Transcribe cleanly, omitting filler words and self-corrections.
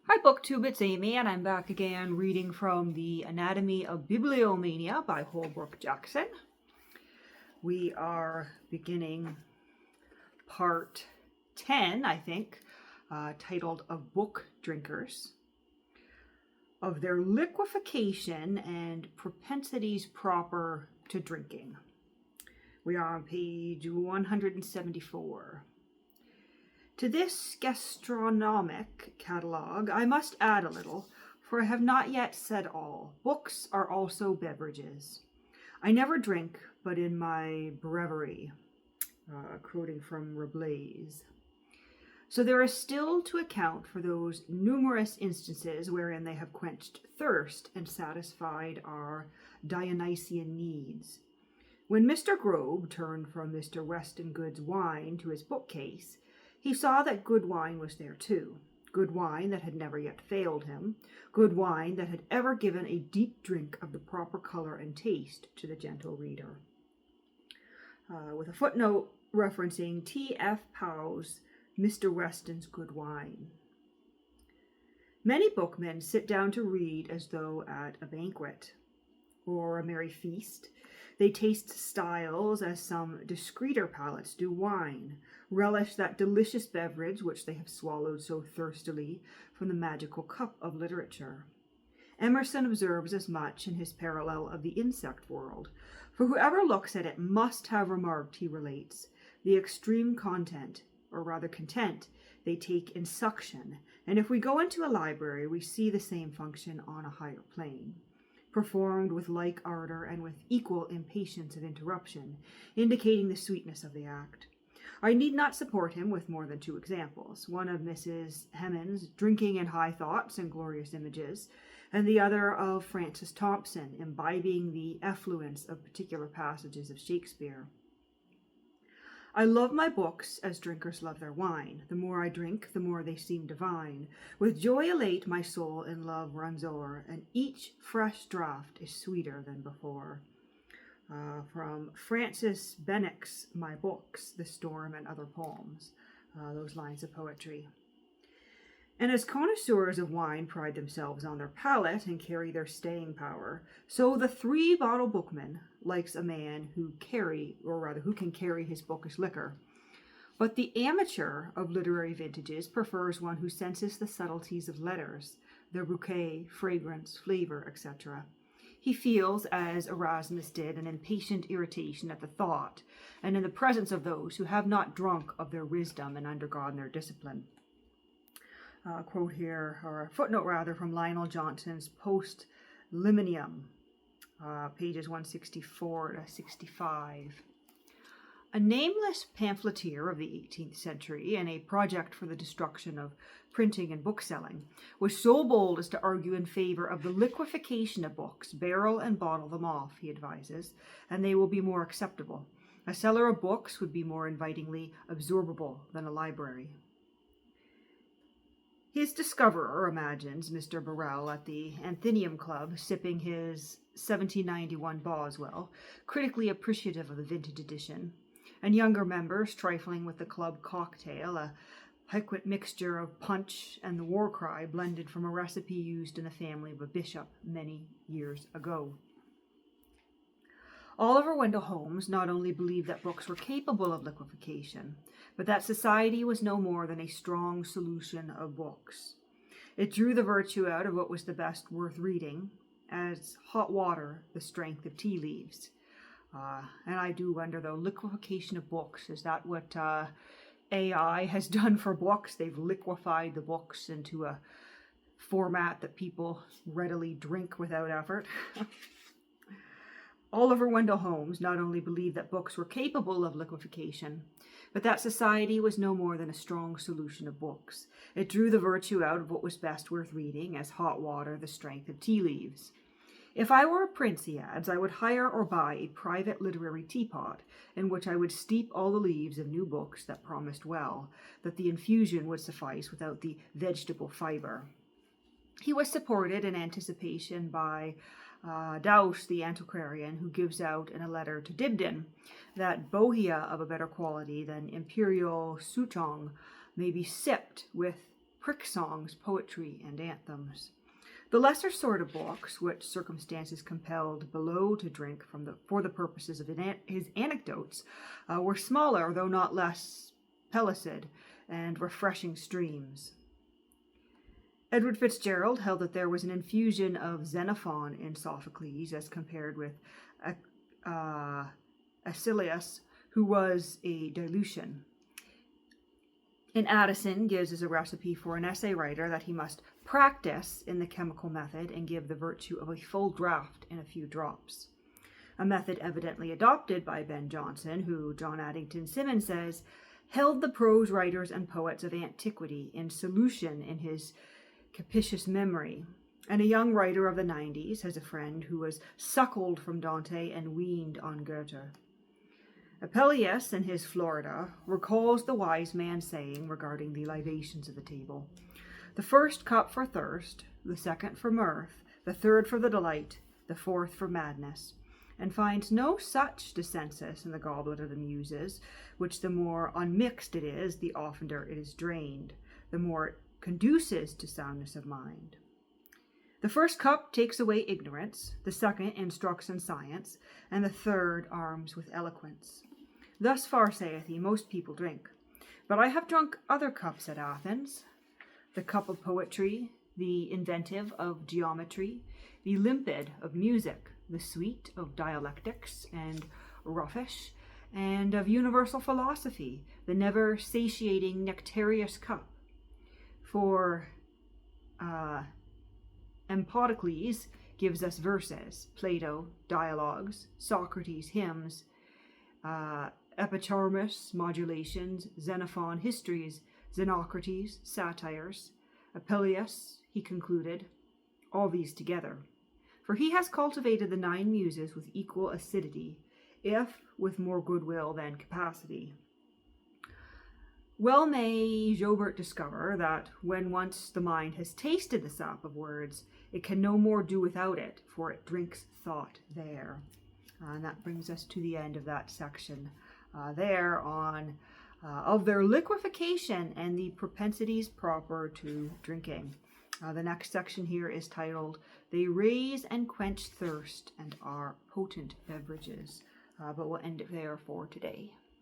Hi Booktube, it's Amy, and I'm back again reading from The Anatomy of Bibliomania by Holbrook Jackson. We are beginning part 10, I think, titled Of Book Drinkers, of their liquefaction and propensities proper to drinking. We are on page 174. To this gastronomic catalogue I must add a little, for I have not yet said all. Books are also beverages. I never drink but in my breviary, quoting from Rabelais. So there is still to account for those numerous instances wherein they have quenched thirst and satisfied our Dionysian needs. When Mr. Grobe turned from Mr. Westongood's wine to his bookcase, he saw that good wine was there too, good wine that had never yet failed him, good wine that had ever given a deep drink of the proper colour and taste to the gentle reader. With a footnote referencing T.F. Powell's Mr. Weston's Good Wine. Many bookmen sit down to read as though at a banquet or a merry feast. They taste styles as some discreeter palates do wine, relish that delicious beverage which they have swallowed so thirstily from the magical cup of literature. Emerson observes as much in his parallel of the insect world, for whoever looks at it must have remarked, he relates, the extreme content, or rather content, they take in suction, and if we go into a library we see the same function on a higher plane, performed with like ardor and with equal impatience of interruption, indicating the sweetness of the act. I need not support him with more than two examples, one of Mrs. Hemans drinking in high thoughts and glorious images, and the other of Francis Thompson imbibing the effluence of particular passages of Shakespeare. I love my books as drinkers love their wine. The more I drink, the more they seem divine. With joy elate my soul in love runs o'er, and each fresh draught is sweeter than before. From Francis Bennick's My Books, The Storm and Other Poems, those lines of poetry. And as connoisseurs of wine pride themselves on their palate and carry their staying power, so the three-bottle bookman likes a man who can carry his bookish liquor. But the amateur of literary vintages prefers one who senses the subtleties of letters, their bouquet, fragrance, flavor, etc. He feels, as Erasmus did, an impatient irritation at the thought, and in the presence of those who have not drunk of their wisdom and undergone their discipline. Quote here, or a footnote rather, from Lionel Johnson's Post Liminium, pages 164 to 65. A nameless pamphleteer of the 18th century and a project for the destruction of printing and bookselling was so bold as to argue in favor of the liquefaction of books, barrel and bottle them off, he advises, and they will be more acceptable. A seller of books would be more invitingly absorbable than a library. His discoverer imagines Mr. Burrell at the Athenaeum Club sipping his 1791 Boswell, critically appreciative of the vintage edition, and younger members trifling with the club cocktail, a piquant mixture of punch and the war cry blended from a recipe used in the family of a bishop many years ago. Oliver Wendell Holmes not only believed that books were capable of liquefaction, but that society was no more than a strong solution of books. It drew the virtue out of what was the best worth reading, as hot water the strength of tea leaves. And I do wonder, though, liquefaction of books, is that what AI has done for books? They've liquefied the books into a format that people readily drink without effort. Oliver Wendell Holmes not only believed that books were capable of liquefaction, but that society was no more than a strong solution of books. It drew the virtue out of what was best worth reading, as hot water the strength of tea leaves. If I were a prince, he adds, I would hire or buy a private literary teapot, in which I would steep all the leaves of new books that promised well, that the infusion would suffice without the vegetable fibre. He was supported in anticipation by Dausch, the antiquarian, who gives out in a letter to Dibdin that bohea of a better quality than imperial souchong may be sipped with prick songs, poetry, and anthems. The lesser sort of books, which circumstances compelled below to drink for the purposes of his anecdotes, were smaller, though not less pellucid and refreshing streams. Edward Fitzgerald held that there was an infusion of Xenophon in Sophocles as compared with Acilius, who was a dilution. And Addison gives as a recipe for an essay writer that he must practice in the chemical method and give the virtue of a full draught in a few drops. A method evidently adopted by Ben Jonson, who, John Addington Symonds says, held the prose writers and poets of antiquity in solution in his capacious memory. And a young writer of the 90s has a friend who was suckled from Dante and weaned on Goethe. Apelles, in his Florida, recalls the wise man's saying regarding the libations of the table: the first cup for thirst, the second for mirth, the third for the delight, the fourth for madness, and finds no such dissensus in the goblet of the Muses, which the more unmixed it is, the oftener it is drained, the more it conduces to soundness of mind. The first cup takes away ignorance, the second instructs in science, and the third arms with eloquence. Thus far, saith he, most people drink. But I have drunk other cups at Athens, the cup of poetry, the inventive of geometry, the limpid of music, the sweet of dialectics and ruffish, and of universal philosophy, the never satiating nectareous cup. For Empedocles gives us verses, Plato, dialogues, Socrates, hymns, Epicharmus, modulations, Xenophon, histories, Xenocrates, satires, Apelles, he concluded, all these together. For he has cultivated the 9 muses with equal acidity, if with more goodwill than capacity. Well may Joubert discover that when once the mind has tasted the sap of words, it can no more do without it, for it drinks thought there. And that brings us to the end of that section there on of their liquefaction and the propensities proper to drinking. The next section here is titled, They Raise and Quench Thirst and Are Potent Beverages. But we'll end it there for today.